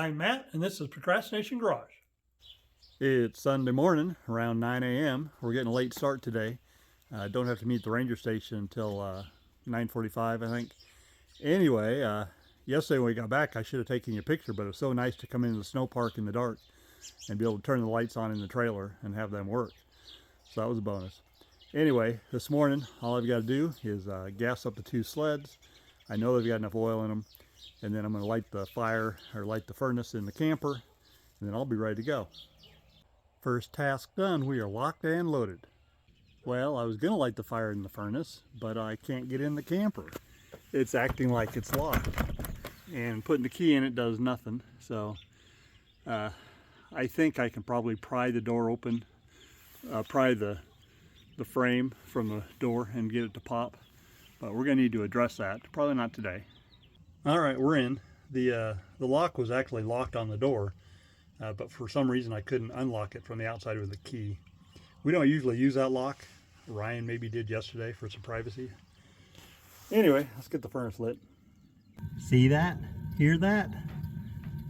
I'm Matt, and this is Procrastination Garage. It's Sunday morning around 9 a.m. We're getting a late start today. Don't have to meet the ranger station until 9:45, I think. Anyway, yesterday when we got back, I should have taken you a picture, but it was so nice to come into the snow park in the dark and be able to turn the lights on in the trailer and have them work. So that was a bonus. Anyway, this morning, all I've got to do is gas up the two sleds. I know they've got enough oil in them. And then I'm going to light the fire, or light the furnace in the camper, and then I'll be ready to go. First task done, we are locked and loaded. Well, I was going to light the fire in the furnace, but I can't get in the camper. It's acting like it's locked. And putting the key in it does nothing. So I think I can probably pry the door open, pry the frame from the door and get it to pop. But we're going to need to address that. Probably not today. All right, we're in. The lock was actually locked on the door, but for some reason I couldn't unlock it from the outside with the key. We don't usually use that lock. Ryan maybe did yesterday for some privacy. Anyway, let's get the furnace lit. See that? Hear that?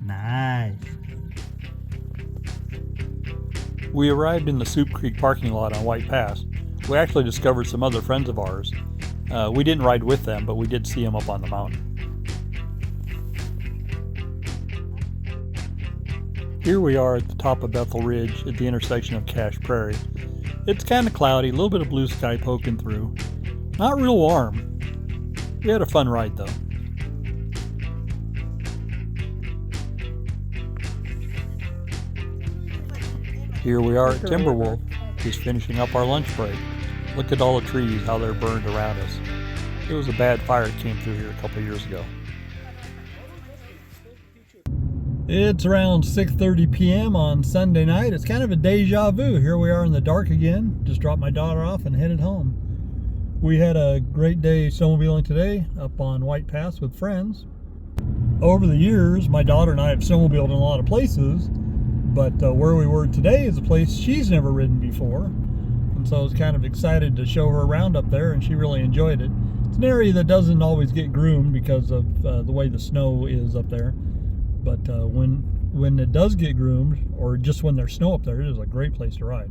Nice. We arrived in the Soup Creek parking lot on White Pass. We actually discovered some other friends of ours. We didn't ride with them, but we did see them up on the mountain. Here we are at the top of Bethel Ridge at the intersection of Cache Prairie. It's kind of cloudy, a little bit of blue sky poking through. Not real warm. We had a fun ride though. Here we are at Timberwolf, just finishing up our lunch break. Look at all the trees, how they're burned around us. It was a bad fire that came through here a couple years ago. It's around 6:30 p.m. on Sunday night. It's kind of a deja vu. Here we are in the dark again. Just dropped my daughter off and headed home. We had a great day snowmobiling today up on White Pass with friends. Over the years, my daughter and I have snowmobiled in a lot of places, but where we were today is a place she's never ridden before. And so I was kind of excited to show her around up there, and she really enjoyed it. It's an area that doesn't always get groomed because of the way the snow is up there. But when it does get groomed, or just when there's snow up there, it is a great place to ride.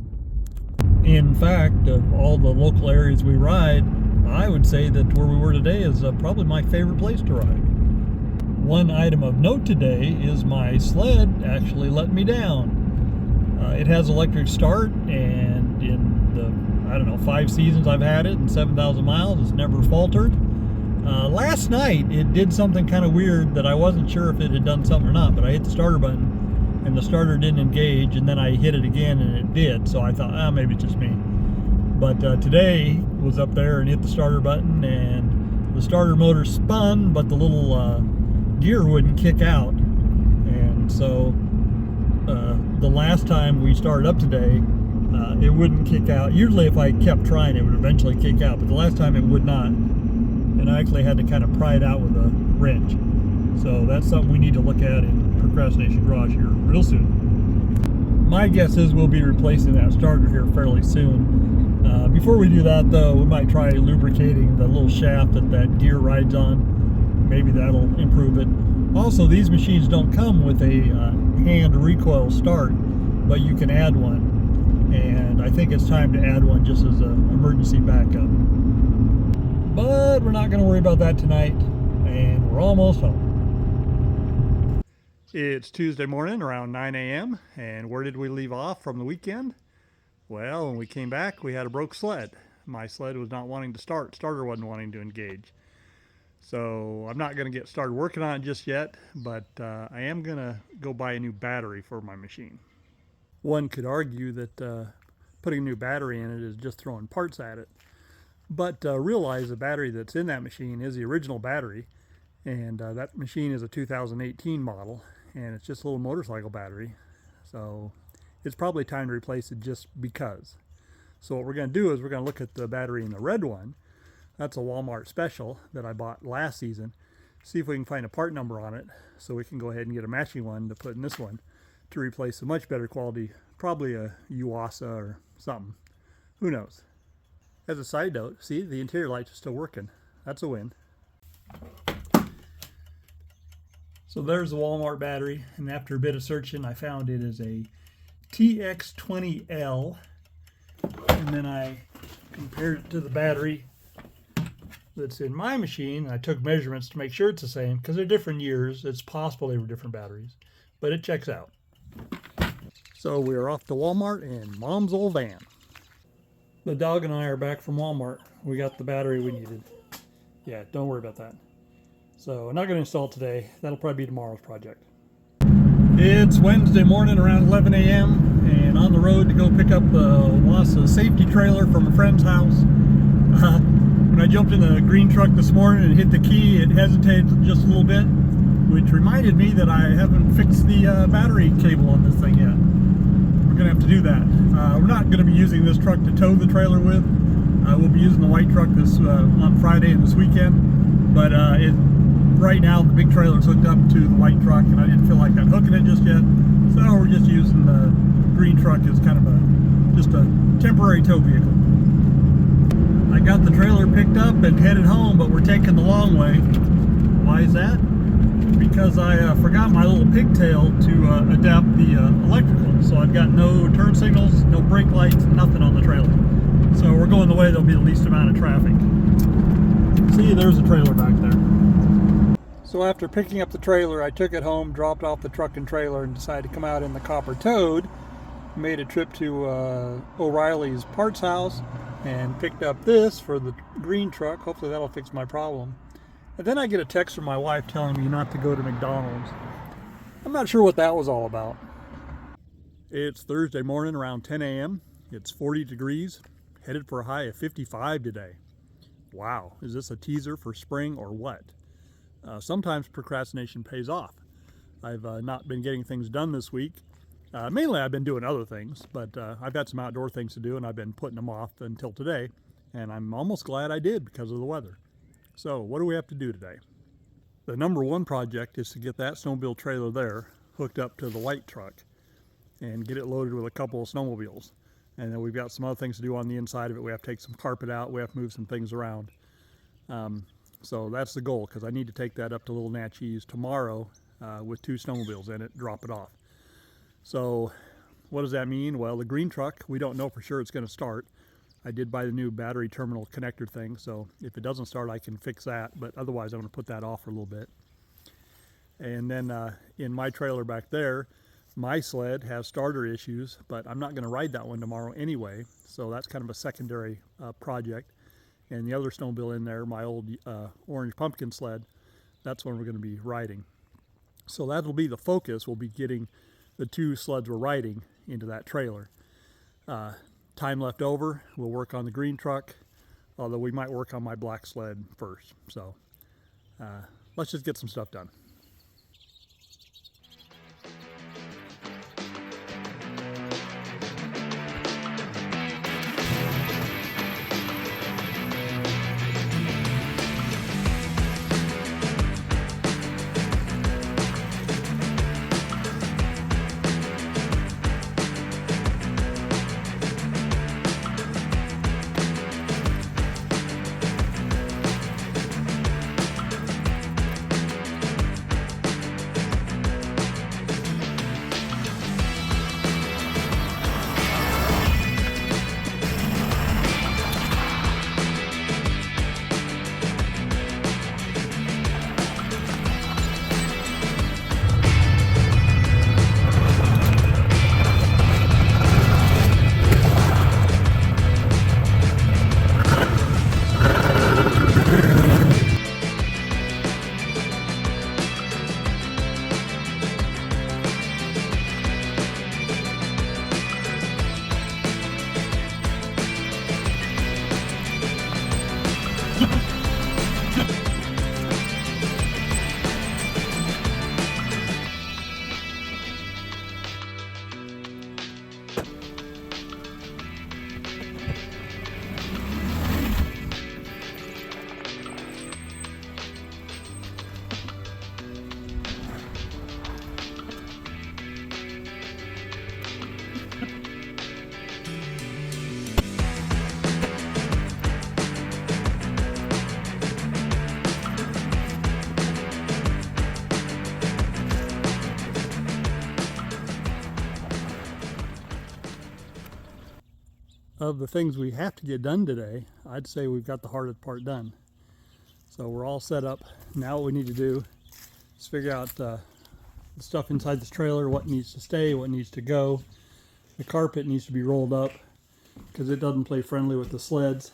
In fact, of all the local areas we ride, I would say that where we were today is probably my favorite place to ride. One item of note today is my sled actually let me down. It has electric start, and in the, 5 seasons I've had it and 7,000 miles, it's never faltered. Last night it did something kind of weird that I wasn't sure if it had done something or not, but I hit the starter button and the starter didn't engage, and then I hit it again and it did, so I thought, maybe it's just me. But today was up there and hit the starter button, and the starter motor spun, but the little gear wouldn't kick out. And so the last time we started up today, it wouldn't kick out. Usually if I kept trying, it would eventually kick out, but the last time it would not. And I actually had to kind of pry it out with a wrench. So that's something we need to look at in Procrastination Garage here real soon. My guess is we'll be replacing that starter here fairly soon. Before we do that though, we might try lubricating the little shaft that gear rides on. Maybe that'll improve it. Also, these machines don't come with a hand recoil start, but you can add one. And I think it's time to add one just as an emergency backup. But we're not going to worry about that tonight, and we're almost home. It's Tuesday morning around 9 a.m. and where did we leave off from the weekend? Well, when we came back, we had a broke sled. My sled was not wanting to start. Starter wasn't wanting to engage. So I'm not going to get started working on it just yet, but I am going to go buy a new battery for my machine. One could argue that putting a new battery in it is just throwing parts at it. But realize the battery that's in that machine is the original battery, and that machine is a 2018 model, and it's just a little motorcycle battery. So it's probably time to replace it just because. So what we're going to do is we're going to look at the battery in the red one. That's a Walmart special that I bought last season. See if we can find a part number on it so we can go ahead and get a matching one to put in this one to replace a much better quality, probably a Yuasa or something. Who knows? As a side note, see, the interior lights are still working. That's a win. So there's the Walmart battery, and after a bit of searching, I found it is a TX20L, and then I compared it to the battery that's in my machine. I took measurements to make sure it's the same, because they're different years. It's possible they were different batteries, but it checks out. So we are off to Walmart in Mom's old van. The dog and I are back from Walmart. We got the battery we needed. Yeah, don't worry about that. So I'm not going to install it today. That'll probably be tomorrow's project. It's Wednesday morning around 11 a.m. and on the road to go pick up the Wassa safety trailer from a friend's house. When I jumped in the green truck this morning and hit the key, it hesitated just a little bit, which reminded me that I haven't fixed the battery cable on this thing yet. We're going to have to do that. We're not going to be using this truck to tow the trailer with. We'll be using the white truck this on Friday and this weekend, but right now the big trailer's hooked up to the white truck and I didn't feel like unhooking it just yet, so we're just using the green truck as kind of just a temporary tow vehicle. I got the trailer picked up and headed home, but we're taking the long way. Why is that? Because I forgot my little pigtail to adapt the electrical, so I've got no turn signals, no brake lights, nothing on the trailer. So we're going the way there'll be the least amount of traffic. See, there's a trailer back there. So after picking up the trailer, I took it home, dropped off the truck and trailer, and decided to come out in the Copper Toad. Made a trip to O'Reilly's parts house and picked up this for the green truck. Hopefully that'll fix my problem. And then I get a text from my wife telling me not to go to McDonald's. I'm not sure what that was all about. It's Thursday morning around 10 a.m. It's 40 degrees, headed for a high of 55 today. Wow, is this a teaser for spring or what? Sometimes procrastination pays off. I've not been getting things done this week. Mainly I've been doing other things, but I've got some outdoor things to do and I've been putting them off until today, and I'm almost glad I did because of the weather. So what do we have to do today? The number one project is to get that snowmobile trailer there hooked up to the white truck and get it loaded with a couple of snowmobiles. And then we've got some other things to do on the inside of it. We have to take some carpet out, we have to move some things around. So that's the goal, because I need to take that up to Little Natchez tomorrow with 2 snowmobiles in it, drop it off. So what does that mean? Well, the green truck, we don't know for sure it's going to start. I did buy the new battery terminal connector thing, so if it doesn't start, I can fix that, but otherwise I'm going to put that off for a little bit. And then in my trailer back there, my sled has starter issues, but I'm not going to ride that one tomorrow anyway, so that's kind of a secondary project. And the other snowmobile in there, my old orange pumpkin sled, that's one we're going to be riding. So that'll be the focus. We'll be getting the 2 sleds we're riding into that trailer. Time left over, we'll work on the green truck, although we might work on my black sled first. So let's just get some stuff done. of the things we have to get done today, I'd say we've got the hardest part done. So we're all set up. Now what we need to do is figure out the stuff inside this trailer, what needs to stay, what needs to go. The carpet needs to be rolled up because it doesn't play friendly with the sleds.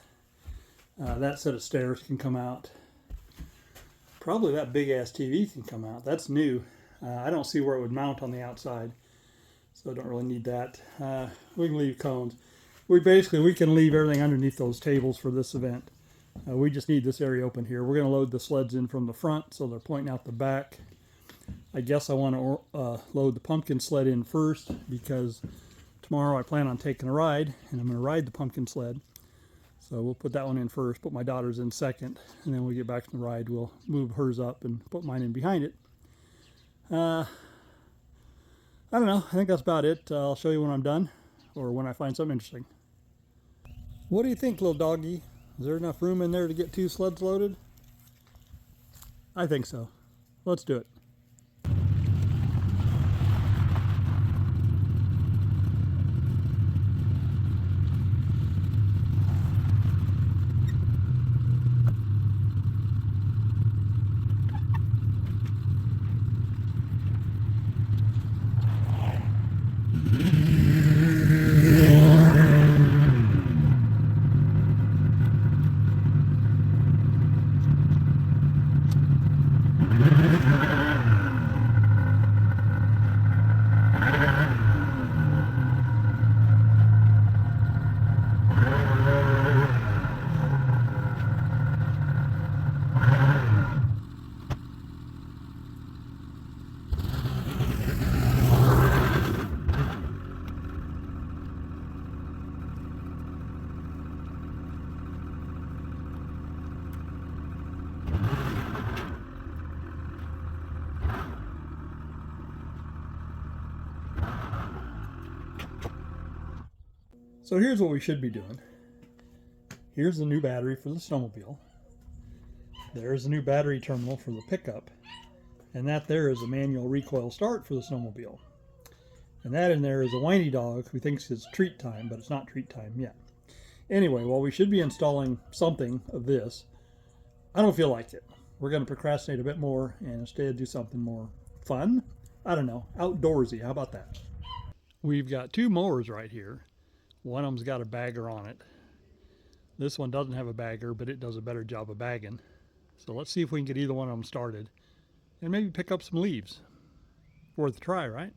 That set of stairs can come out. Probably that big ass TV can come out. That's new. I don't see where it would mount on the outside, so I don't really need that. We can leave cones. We can leave everything underneath those tables for this event. We just need this area open here. We're going to load the sleds in from the front, so they're pointing out the back. I guess I want to load the pumpkin sled in first because tomorrow I plan on taking a ride, and I'm going to ride the pumpkin sled. So we'll put that one in first, put my daughter's in second, and then when we get back from the ride, we'll move hers up and put mine in behind it. I don't know. I think that's about it. I'll show you when I'm done or when I find something interesting. What do you think, little doggy? Is there enough room in there to get 2 sleds loaded? I think so. Let's do it. So here's what we should be doing. Here's the new battery for the snowmobile. There's the new battery terminal for the pickup. And that there is a manual recoil start for the snowmobile. And that in there is a whiny dog who thinks it's treat time, but it's not treat time yet. Anyway, while we should be installing something of this, I don't feel like it. We're going to procrastinate a bit more and instead do something more fun. I don't know, outdoorsy. How about that? We've got 2 mowers right here. One of them's got a bagger on it. This one doesn't have a bagger, but it does a better job of bagging. So let's see if we can get either one of them started and maybe pick up some leaves. Worth a try, right?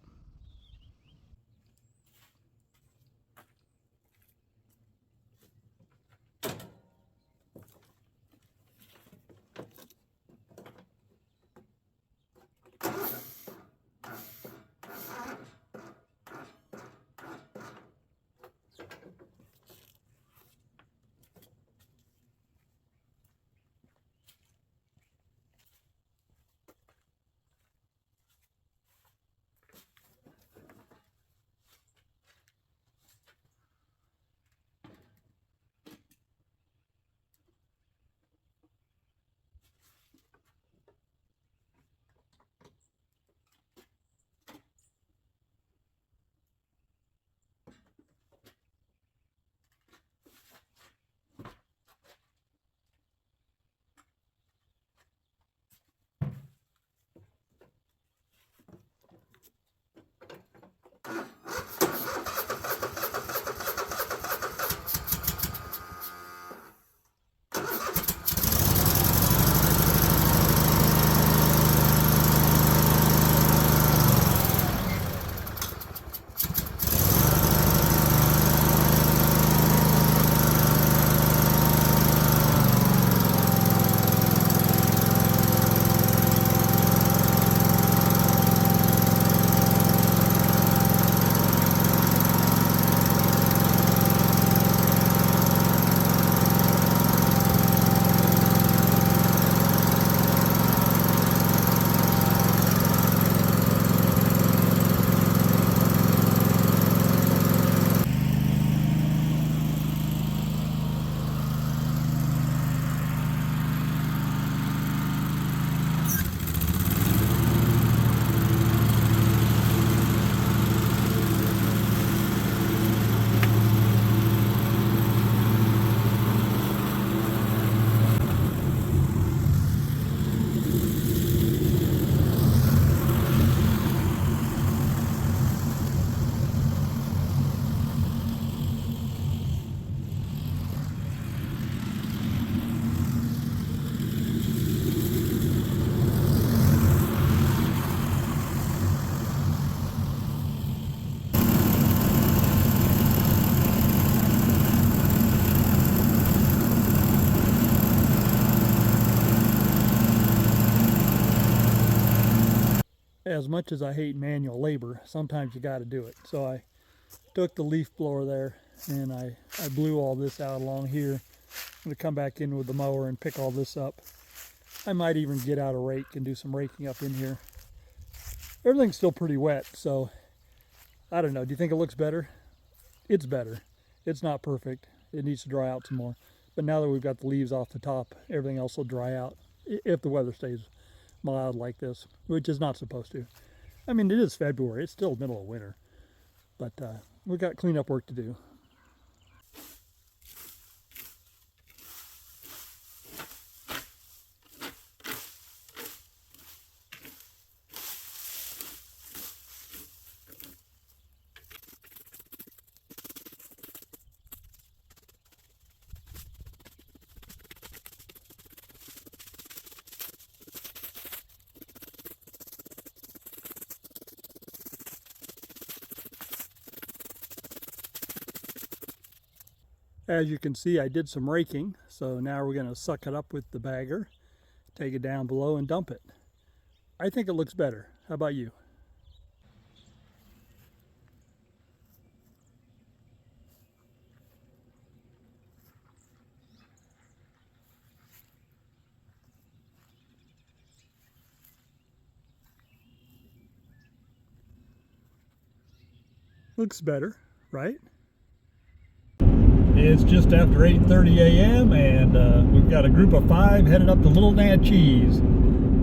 as much as I hate manual labor, sometimes you got to do it. So I took the leaf blower there and I blew all this out along here. I'm going to come back in with the mower and pick all this up. I might even get out a rake and do some raking up in here. Everything's still pretty wet, so I don't know. Do you think it looks better? It's better. It's not perfect. It needs to dry out some more. But now that we've got the leaves off the top, everything else will dry out if the weather stays mild like this, which is not supposed to. I mean, it is February. It's still middle of winter. But we've got cleanup work to do. As you can see, I did some raking, so now we're going to suck it up with the bagger, take it down below and dump it. I think it looks better. How about you? Looks better, right? It's just after 8:30 a.m. and we've got a group of 5 headed up to Little Natchez.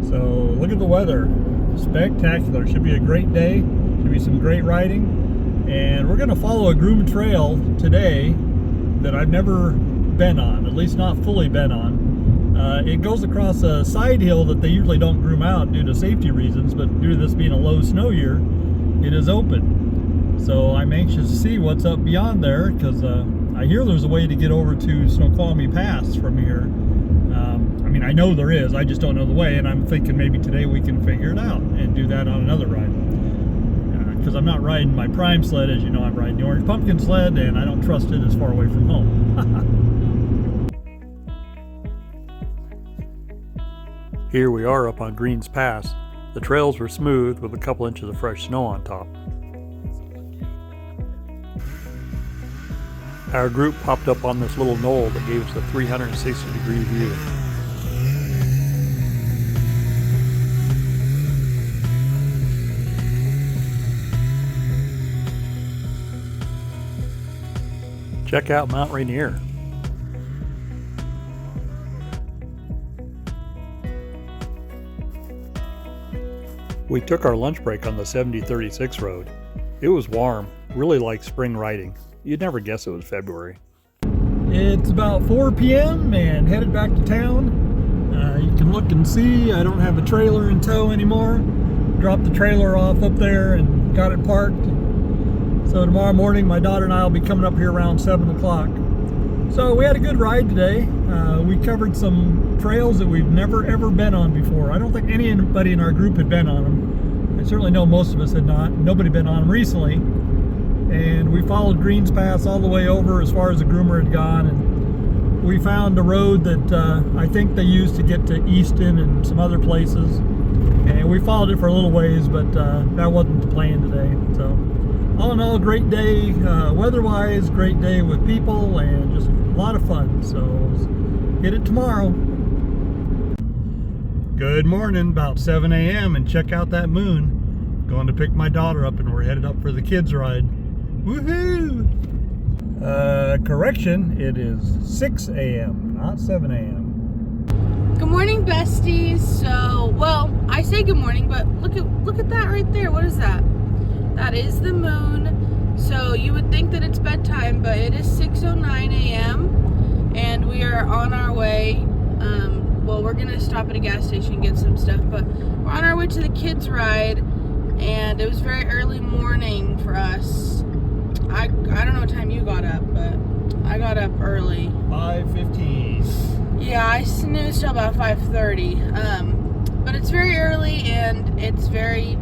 So look at the weather. Spectacular. Should be a great day. Should be some great riding. And we're going to follow a groomed trail today that I've never been on, at least not fully been on. It goes across a side hill that they usually don't groom out due to safety reasons, but due to this being a low snow year, it is open. So I'm anxious to see what's up beyond there, because I hear there's a way to get over to Snoqualmie Pass from here. I mean, I know there is, I just don't know the way, and I'm thinking maybe today we can figure it out and do that on another ride. Because I'm not riding my prime sled, as you know, I'm riding the Orange Pumpkin sled, and I don't trust it as far away from home. Here we are up on Greens Pass. The trails were smooth with a couple inches of fresh snow on top. Our group popped up on this little knoll that gave us a 360-degree view. Check out Mount Rainier. We took our lunch break on the 7036 road. It was warm, really like spring riding. You'd never guess it was February. It's about 4 p.m. and headed back to town. You can look and see I don't have a trailer in tow anymore. Dropped the trailer off up there and got it parked. So tomorrow morning my daughter and I will be coming up here around 7 o'clock. So we had a good ride today. We covered some trails that we've never ever been on before. I don't think anybody in our group had been on them. I certainly know most of us had not. Nobody been on them recently. And we followed Greens Pass all the way over as far as the groomer had gone, and we found a road that I think they used to get to Easton and some other places, and we followed it for a little ways, but that wasn't the plan today. So all in all, great day weather-wise, great day with people, and just a lot of fun. So hit it tomorrow. Good morning, about 7 a.m. and check out that moon. Going to pick my daughter up and we're headed up for the kids ride. Woohoo! Correction, it is 6 a.m., not 7 a.m. Good morning, besties. So, well, I say good morning, but look at that right there. What is that? That is the moon. So you would think that it's bedtime, but it is 6:09 a.m. and we are on our way. Well, we're gonna stop at a gas station and get some stuff, but we're on our way to the kids ride, and it was very early morning for us. I don't know what time you got up, but I got up early. 5:15. Yeah, I snoozed till about 5:30. But it's very early and it's very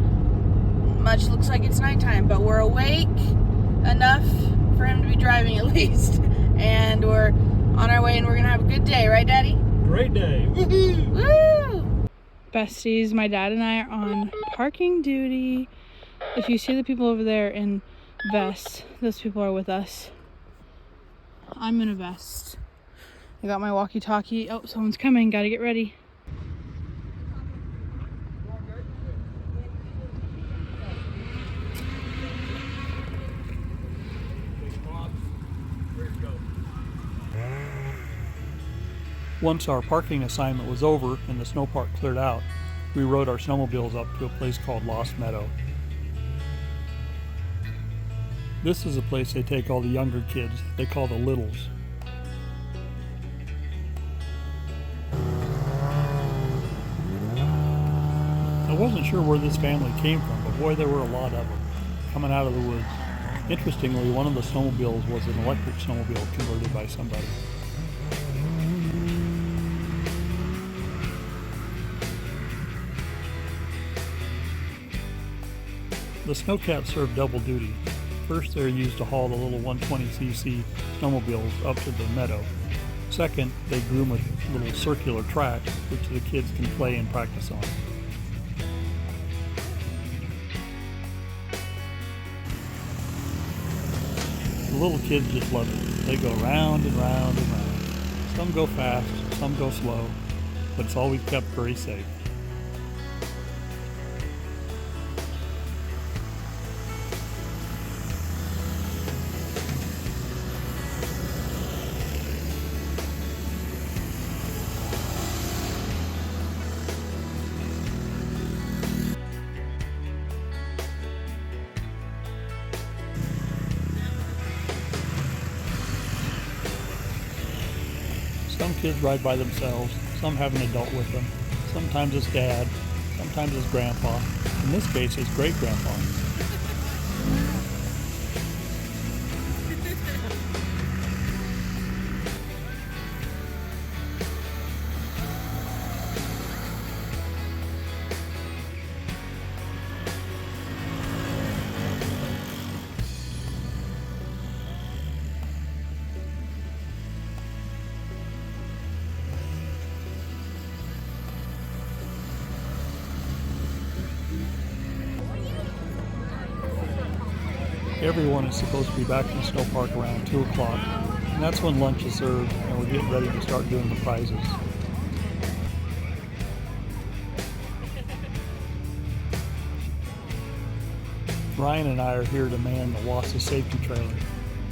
much looks like it's nighttime, but we're awake enough for him to be driving at least. And we're on our way and we're gonna have a good day, right, Daddy? Great day. Woo! Besties, my dad and I are on parking duty. If you see the people over there in vests, those people are with us. I'm in a vest. I got my walkie-talkie. Oh, someone's coming. Gotta get ready. Once our parking assignment was over and the snow park cleared out, we rode our snowmobiles up to a place called Lost Meadow. This is a place they take all the younger kids. They call the littles. I wasn't sure where this family came from, but boy, there were a lot of them coming out of the woods. Interestingly, one of the snowmobiles was an electric snowmobile converted by somebody. The snowcats serve double duty. First, they're used to haul the little 120cc snowmobiles up to the meadow. Second, they groom a little circular track which the kids can play and practice on. The little kids just love it. They go round and round and round. Some go fast, some go slow, but it's always kept very safe. Some kids ride by themselves, some have an adult with them. Sometimes it's dad, sometimes it's grandpa. In this case, it's great-grandpa. Everyone is supposed to be back in the snow park around 2 o'clock, and that's when lunch is served and we're getting ready to start doing the prizes. Ryan and I are here to man the Wassa safety trailer.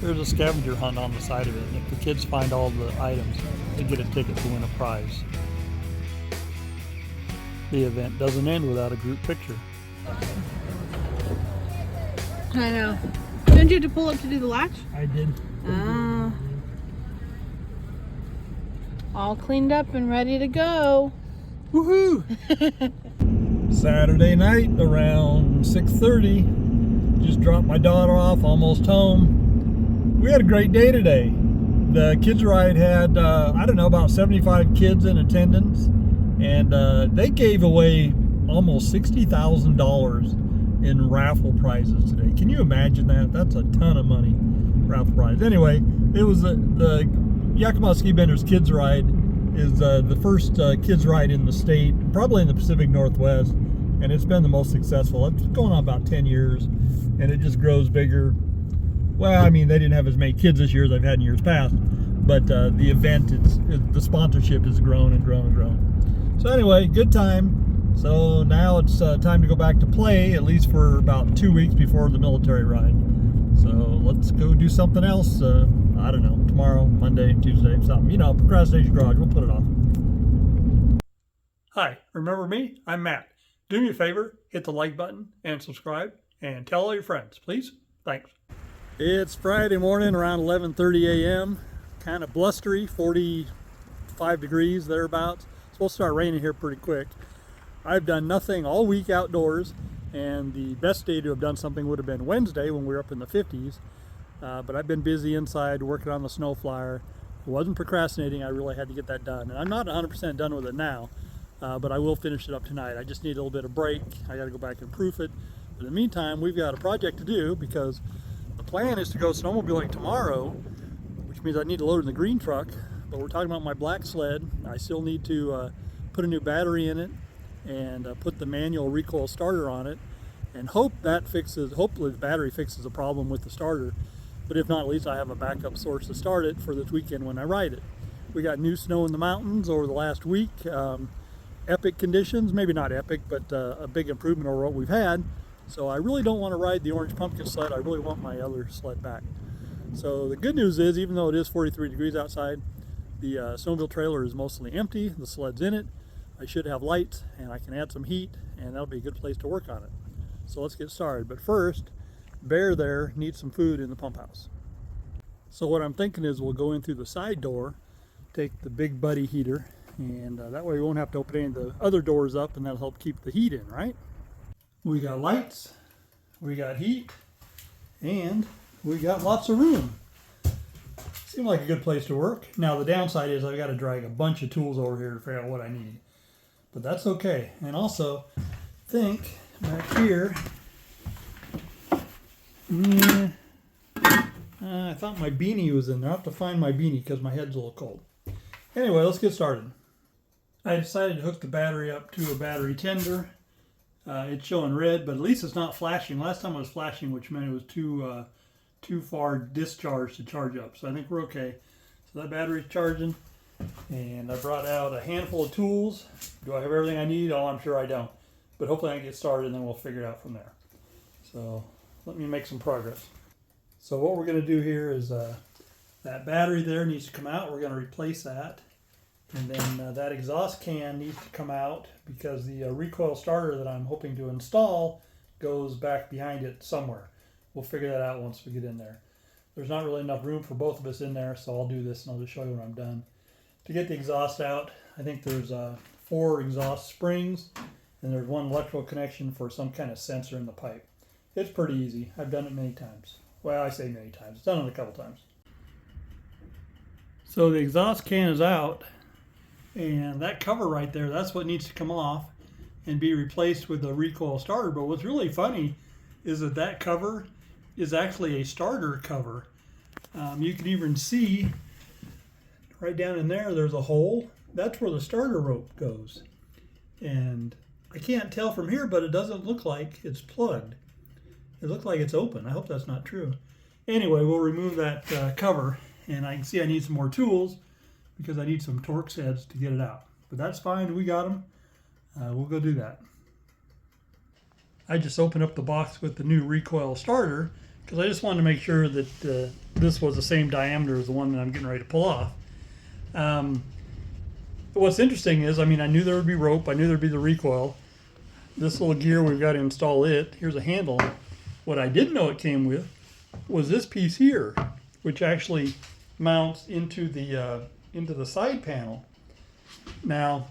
There's a scavenger hunt on the side of it, and if the kids find all the items, they get a ticket to win a prize. The event doesn't end without a group picture. I know. Didn't you have to pull up to do the latch? I did. Ah. All cleaned up and ready to go. Woohoo! Saturday night around 6:30. Just dropped my daughter off, almost home. We had a great day today. The kids ride had, about 75 kids in attendance, and they gave away almost $60,000 in raffle prizes today. Can you imagine that? That's a ton of money, raffle prize. Anyway, it was the Yakima Ski Benders Kids Ride is the first kids ride in the state, probably in the Pacific Northwest, and it's been the most successful. It's going on about 10 years, and it just grows bigger. Well, I mean, they didn't have as many kids this year as they've had in years past, but the event, the sponsorship has grown and grown and grown. So anyway, good time. So now it's time to go back to play, at least for about 2 weeks before the military ride. So let's go do something else. I don't know, tomorrow, Monday, Tuesday, something. You know, Procrastination Garage, we'll put it off. Hi, remember me? I'm Matt. Do me a favor, hit the like button and subscribe, and tell all your friends, please. Thanks. It's Friday morning around 11:30 a.m. Kind of blustery, 45 degrees, thereabouts. It's supposed to start raining here pretty quick. I've done nothing all week outdoors, and the best day to have done something would have been Wednesday when we were up in the 50s. But I've been busy inside working on the snow flyer. I wasn't procrastinating, I really had to get that done. And I'm not 100% done with it now, but I will finish it up tonight. I just need a little bit of break. I got to go back and proof it. But in the meantime, we've got a project to do because the plan is to go snowmobiling tomorrow, which means I need to load in the green truck. But we're talking about my black sled. I still need to put a new battery in it. and put the manual recoil starter on it, and hopefully the battery fixes the problem with the starter. But if not, at least I have a backup source to start it for this weekend when I ride it. We got new snow in the mountains over the last week. Epic conditions, maybe not epic, but a big improvement over what we've had. So I really don't want to ride the orange pumpkin sled. I really want my other sled back. So the good news is, even though it is 43 degrees outside, the snowmobile trailer is mostly empty. The sled's in it. I should have lights, and I can add some heat, and that'll be a good place to work on it. So let's get started. But first, Bear there needs some food in the pump house. So what I'm thinking is we'll go in through the side door, take the big buddy heater, and that way we won't have to open any of the other doors up, and that'll help keep the heat in, right? We got lights, we got heat, and we got lots of room. Seemed like a good place to work. Now the downside is I've got to drag a bunch of tools over here to figure out what I need. But that's okay. And also, think back here, I thought my beanie was in there. I have to find my beanie because my head's a little cold. Anyway, let's get started. I decided to hook the battery up to a battery tender. It's showing red, but at least it's not flashing. Last time it was flashing, which meant it was too far discharged to charge up. So I think we're okay. So that battery's charging, and I brought out a handful of tools. Do I have everything I need? Oh, I'm sure I don't. But hopefully I can get started, and then we'll figure it out from there. So let me make some progress. So what we're going to do here is that battery there needs to come out. We're going to replace that. And then that exhaust can needs to come out because the recoil starter that I'm hoping to install goes back behind it somewhere. We'll figure that out once we get in there. There's not really enough room for both of us in there, so I'll do this and I'll just show you when I'm done. To get the exhaust out, I think there's 4 exhaust springs, and there's 1 electrical connection for some kind of sensor in the pipe. It's pretty easy. I've done it many times. Well, I say many times. I've done it a couple times. So the exhaust can is out, and that cover right there, that's what needs to come off and be replaced with a recoil starter. But what's really funny is that cover is actually a starter cover. You can even see right down in there, there's a hole. That's where the starter rope goes. And I can't tell from here, but it doesn't look like it's plugged. It looks like it's open. I hope that's not true. Anyway, we'll remove that cover, and I can see I need some more tools because I need some Torx heads to get it out. But that's fine. We got them. We'll go do that. I just opened up the box with the new recoil starter because I just wanted to make sure that this was the same diameter as the one that I'm getting ready to pull off. What's interesting is, I knew there would be rope. I knew there would be the recoil. This little gear, we've got to install it. Here's a handle. What I didn't know it came with was this piece here, which actually mounts into the side panel. Now,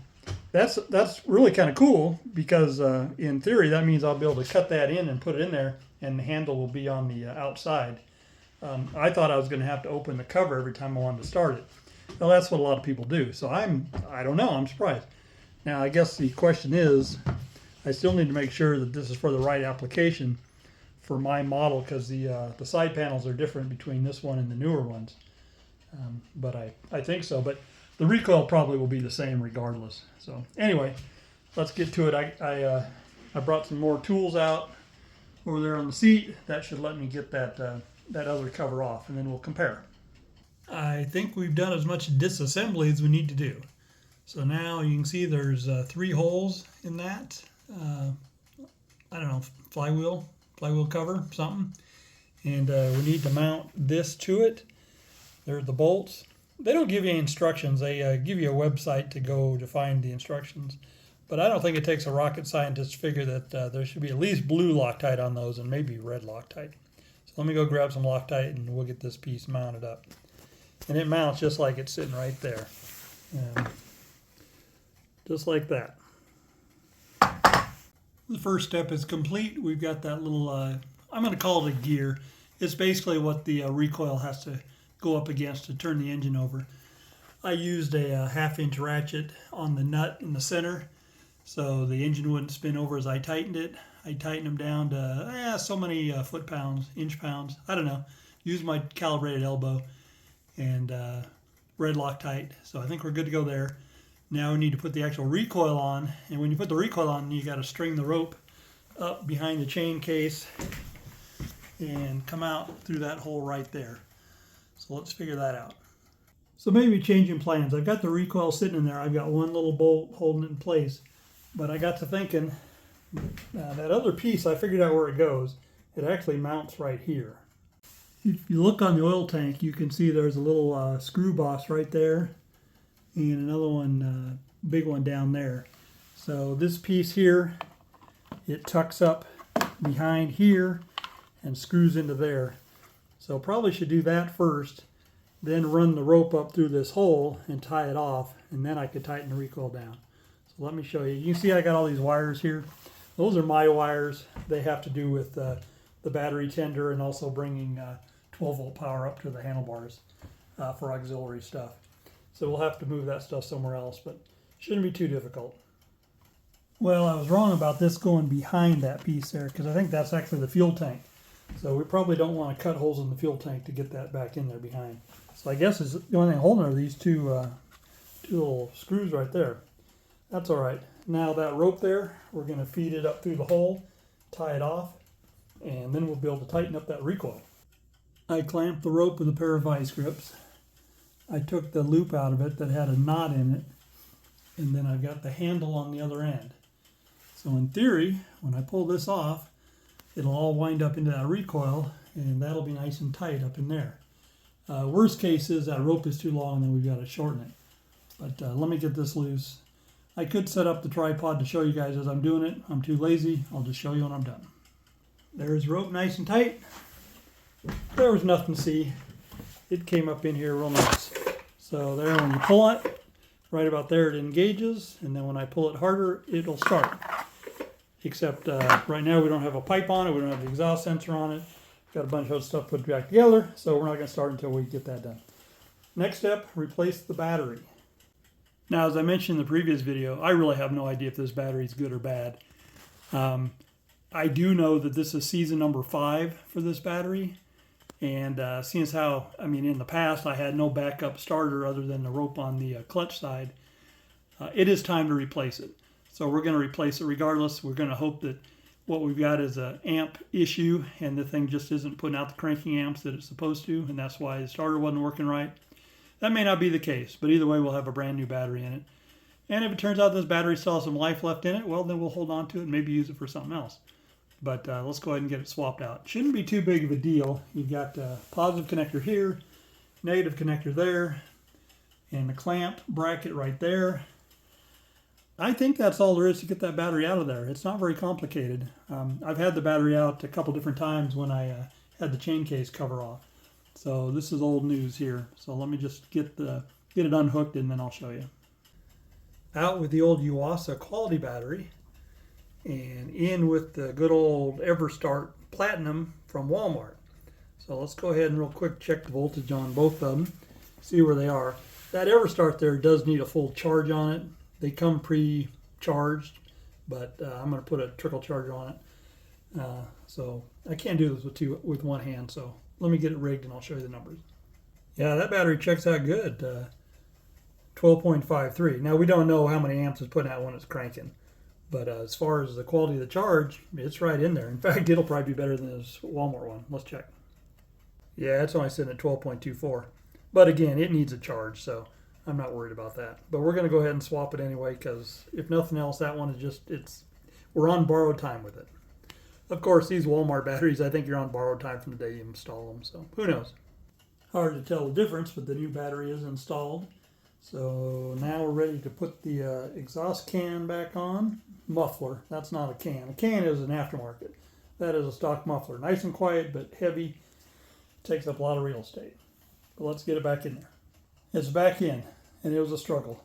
that's really kind of cool because in theory that means I'll be able to cut that in and put it in there, and the handle will be on the outside. I thought I was going to have to open the cover every time I wanted to start it. Well, that's what a lot of people do. So I don't know. I'm surprised. Now, I guess the question is, I still need to make sure that this is for the right application for my model because the side panels are different between this one and the newer ones. But I think so. But the recoil probably will be the same regardless. So anyway, let's get to it. I brought some more tools out over there on the seat. That should let me get that other cover off, and then we'll compare. I think we've done as much disassembly as we need to do. So now you can see there's 3 holes in that. I don't know, flywheel cover, something. And we need to mount this to it. There are the bolts. They don't give you any instructions. They give you a website to go to find the instructions. But I don't think it takes a rocket scientist to figure that there should be at least blue Loctite on those and maybe red Loctite. So let me go grab some Loctite and we'll get this piece mounted up. And it mounts just like it's sitting right there. Just like that. The first step is complete. We've got that little, I'm going to call it a gear. It's basically what the recoil has to go up against to turn the engine over. I used a 1/2-inch ratchet on the nut in the center so the engine wouldn't spin over as I tightened it. I tightened them down to so many foot-pounds, inch-pounds, I don't know. Used my calibrated elbow and red Loctite. So I think we're good to go there. Now we need to put the actual recoil on, and when you put the recoil on, you got to string the rope up behind the chain case and come out through that hole right there. So let's figure that out. So maybe changing plans. I've got the recoil sitting in there. I've got one little bolt holding it in place, but I got to thinking that other piece, I figured out where it goes. It actually mounts right here. If you look on the oil tank, you can see there's a little screw boss right there and another one, big one down there. So this piece here, it tucks up behind here and screws into there. So probably should do that first, then run the rope up through this hole and tie it off, and then I could tighten the recoil down. So let me show you. You can see I got all these wires here. Those are my wires. They have to do with the battery tender and also bringing 12 volt power up to the handlebars for auxiliary stuff. So we'll have to move that stuff somewhere else, but shouldn't be too difficult. Well, I was wrong about this going behind that piece there, because I think that's actually the fuel tank. So we probably don't want to cut holes in the fuel tank to get that back in there behind. So I guess the only thing holding are these two little screws right there. That's all right. Now that rope there, we're going to feed it up through the hole, tie it off, and then we'll be able to tighten up that recoil. I clamped the rope with a pair of vice grips. I took the loop out of it that had a knot in it, and then I've got the handle on the other end. So in theory, when I pull this off, it'll all wind up into that recoil, and that'll be nice and tight up in there. Worst case is that rope is too long, and then we've got to shorten it. But let me get this loose. I could set up the tripod to show you guys as I'm doing it. I'm too lazy. I'll just show you when I'm done. There's the rope nice and tight. There was nothing to see. It came up in here real nice. So there, when you pull it, right about there it engages, and then when I pull it harder, it'll start. Except right now we don't have a pipe on it, we don't have the exhaust sensor on it. Got a bunch of other stuff put back together, so we're not going to start until we get that done. Next step, replace the battery. Now, as I mentioned in the previous video, I really have no idea if this battery is good or bad. I do know that this is season number 5 for this battery. And seeing as how, in the past I had no backup starter other than the rope on the clutch side, it is time to replace it. So we're going to replace it regardless. We're going to hope that what we've got is an amp issue and the thing just isn't putting out the cranking amps that it's supposed to, and that's why the starter wasn't working right. That may not be the case, but either way we'll have a brand new battery in it. And if it turns out this battery still has some life left in it, well, then we'll hold on to it and maybe use it for something else. But let's go ahead and get it swapped out. Shouldn't be too big of a deal. You've got a positive connector here, negative connector there, and the clamp bracket right there. I think that's all there is to get that battery out of there. It's not very complicated. I've had the battery out a couple different times when I had the chain case cover off. So this is old news here. So let me just get it unhooked and then I'll show you. Out with the old Yuasa quality battery and in with the good old EverStart Platinum from Walmart. So let's go ahead and real quick check the voltage on both of them, see where they are. That EverStart there does need a full charge on it. They come pre-charged, but I'm going to put a trickle charger on it. So I can't do this with one hand, so let me get it rigged and I'll show you the numbers. Yeah, that battery checks out good. 12.53. Now we don't know how many amps it's putting out when it's cranking, but as far as the quality of the charge, it's right in there. In fact, it'll probably be better than this Walmart one. Let's check. Yeah, it's only sitting at 12.24. But again, it needs a charge, so I'm not worried about that. But we're going to go ahead and swap it anyway, because if nothing else, that one is just, we're on borrowed time with it. Of course, these Walmart batteries, I think you're on borrowed time from the day you install them, so who knows. Hard to tell the difference, but the new battery is installed. So now we're ready to put the exhaust can back on. Muffler, that's not a can. A can is an aftermarket. That is a stock muffler. Nice and quiet, but heavy. Takes up a lot of real estate. But let's get it back in there. It's back in, and it was a struggle.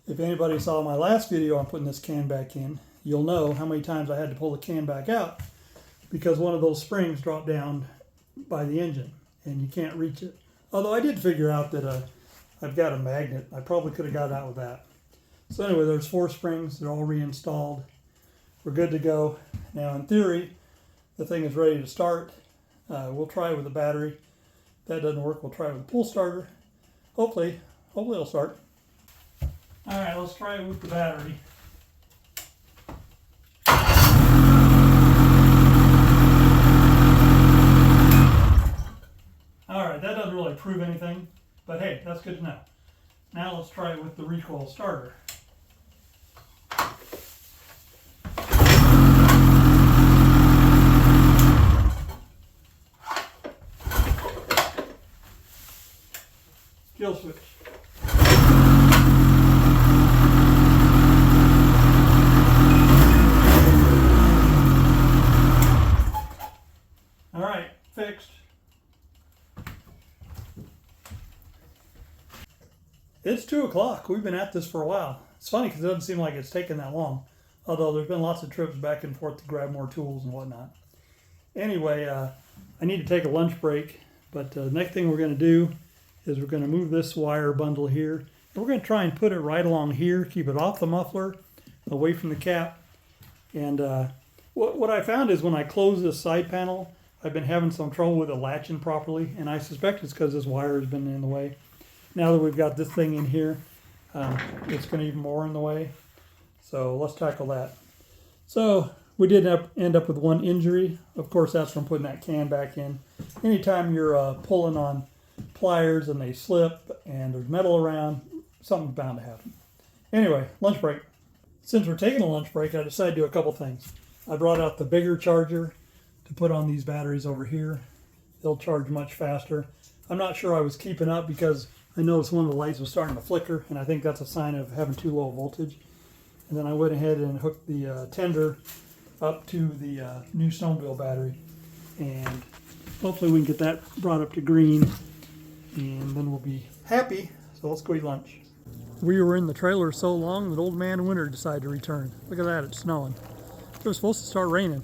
If anybody saw my last video on putting this can back in, you'll know how many times I had to pull the can back out because one of those springs dropped down by the engine, and you can't reach it. Although I did figure out that I've got a magnet. I probably could have got out with that. So anyway, there's 4 springs. They're all reinstalled. We're good to go. Now, in theory, the thing is ready to start. We'll try it with the battery. If that doesn't work, we'll try it with the pull starter. Hopefully it'll start. All right, let's try it with the battery. All right, that doesn't really prove anything, but hey, that's good to know. Now let's try it with the recoil starter. Kill switch. All right, fixed. It's 2 o'clock. We've been at this for a while. It's funny because it doesn't seem like it's taken that long, although there's been lots of trips back and forth to grab more tools and whatnot. Anyway, I need to take a lunch break, but the next thing we're going to do is we're going to move this wire bundle here. And we're going to try and put it right along here, keep it off the muffler, away from the cap. And what I found is when I close this side panel, I've been having some trouble with it latching properly, and I suspect it's because this wire has been in the way. Now that we've got this thing in here, it's been even more in the way. So let's tackle that. So we did end up with one injury. Of course, that's from putting that can back in. Anytime you're pulling on pliers and they slip and there's metal around, something's bound to happen. Anyway, lunch break. Since we're taking a lunch break, I decided to do a couple things. I brought out the bigger charger to put on these batteries over here. They'll charge much faster. I'm not sure I was keeping up because I noticed one of the lights was starting to flicker, and I think that's a sign of having too low voltage. And then I went ahead and hooked the tender up to the new snowmobile battery, and hopefully we can get that brought up to green, and then we'll be happy. So let's go eat lunch. We were in the trailer so long that Old Man Winter decided to return. Look at that, it's snowing. It was supposed to start raining.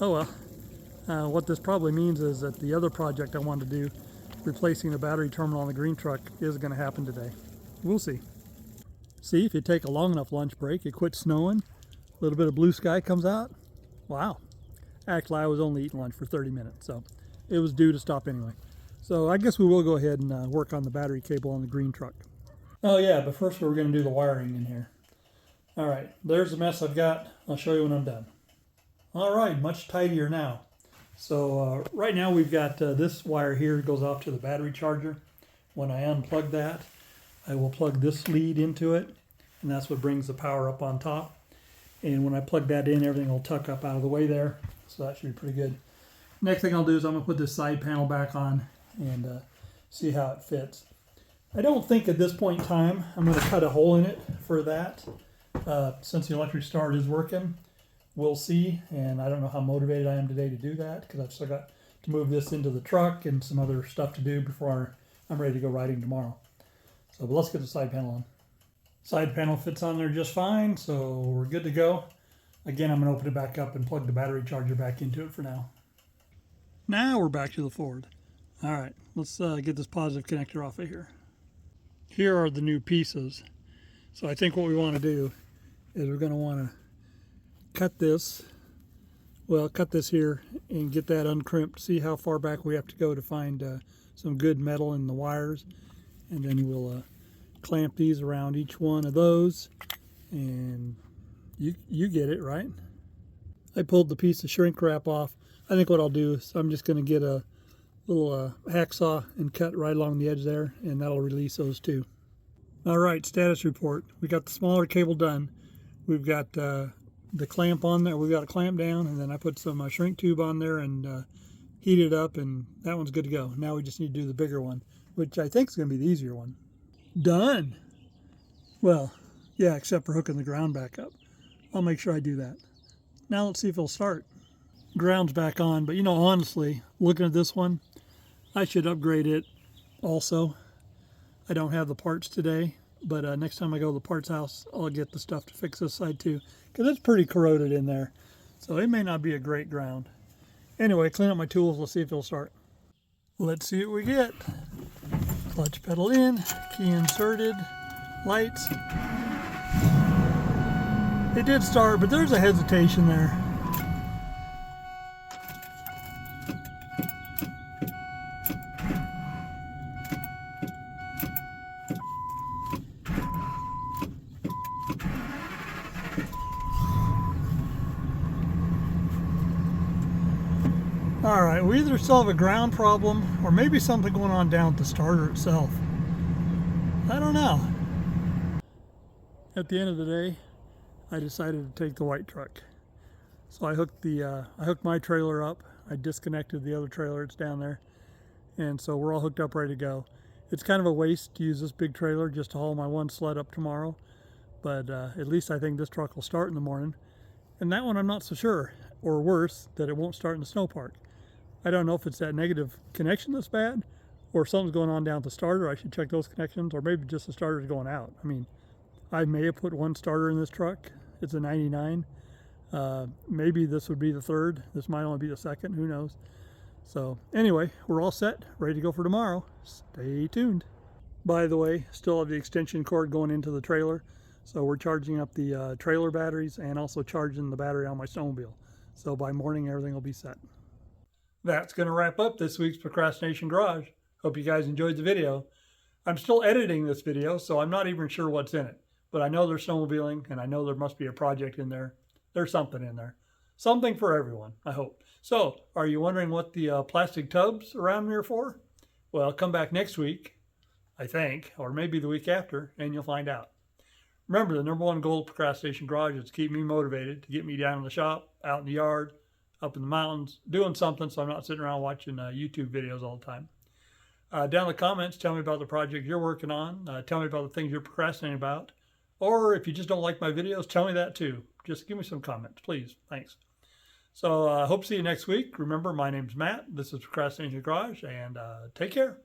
Oh well. What this probably means is that the other project I wanted to do, replacing the battery terminal on the green truck, is going to happen today. We'll see. See, if you take a long enough lunch break, it quits snowing, a little bit of blue sky comes out. Wow. Actually, I was only eating lunch for 30 minutes, so it was due to stop anyway. So I guess we will go ahead and work on the battery cable on the green truck. Oh yeah, but first we're going to do the wiring in here. All right, there's the mess I've got. I'll show you when I'm done. All right, much tidier now. So right now we've got this wire here goes off to the battery charger. When I unplug that, I will plug this lead into it, and that's what brings the power up on top. And when I plug that in, everything will tuck up out of the way there. So that should be pretty good. Next thing I'll do is I'm going to put this side panel back on and see how it fits. I don't think at this point in time I'm going to cut a hole in it for that. Since the electric start is working, we'll see. And I don't know how motivated I am today to do that because I've still got to move this into the truck and some other stuff to do before I'm ready to go riding tomorrow. So but let's get the side panel on. Side panel fits on there just fine, so we're good to go. Again, I'm going to open it back up and plug the battery charger back into it for now. Now we're back to the Ford. All right, let's get this positive connector off of here. Here are the new pieces. So I think what we want to do is we're going to want to cut this here and get that uncrimped. See how far back we have to go to find some good metal in the wires. And then we'll clamp these around each one of those. And you get it, right? I pulled the piece of shrink wrap off. I think what I'll do is I'm just going to get a little hacksaw and cut right along the edge there, and that'll release those too. All right, status report. We got the smaller cable done. We've got the clamp on there. We've got a clamp down, and then I put some shrink tube on there and heated it up, and that one's good to go. Now we just need to do the bigger one, which I think is going to be the easier one. Done. Well, yeah, except for hooking the ground back up. I'll make sure I do that. Now let's see if it'll start. Ground's back on, but you know, honestly, looking at this one, I should upgrade it also. I don't have the parts today, but next time I go to the parts house, I'll get the stuff to fix this side too, because it's pretty corroded in there. So it may not be a great ground. Anyway, clean up my tools. Let's see if it'll start. Let's see what we get. Clutch pedal in, key inserted, lights. It did start, but there's a hesitation there. All right, we either still have a ground problem or maybe something going on down at the starter itself. I don't know. At the end of the day, I decided to take the white truck. So I hooked my trailer up. I disconnected the other trailer, it's down there. And so we're all hooked up, ready to go. It's kind of a waste to use this big trailer just to haul my one sled up tomorrow. But at least I think this truck will start in the morning. And that one I'm not so sure, or worse, that it won't start in the snow park. I don't know if it's that negative connection that's bad, or something's going on down at the starter. I should check those connections, or maybe just the starter's going out. I mean, I may have put one starter in this truck. It's a 99. Maybe this would be the third. This might only be the second, who knows. So anyway, we're all set, ready to go for tomorrow. Stay tuned. By the way, still have the extension cord going into the trailer. So we're charging up the trailer batteries and also charging the battery on my snowmobile. So by morning, everything will be set. That's going to wrap up this week's Procrastination Garage. Hope you guys enjoyed the video. I'm still editing this video, so I'm not even sure what's in it. But I know there's snowmobiling, and I know there must be a project in there. There's something in there. Something for everyone, I hope. So, are you wondering what the plastic tubs around me are for? Well, come back next week, I think, or maybe the week after, and you'll find out. Remember, the number one goal of Procrastination Garage is to keep me motivated, to get me down in the shop, out in the yard, up in the mountains, doing something so I'm not sitting around watching YouTube videos all the time. Down in the comments, tell me about the project you're working on. Tell me about the things you're procrastinating about. Or if you just don't like my videos, tell me that too. Just give me some comments, please. Thanks. So I hope to see you next week. Remember, my name's Matt. This is Procrastination Garage, and take care.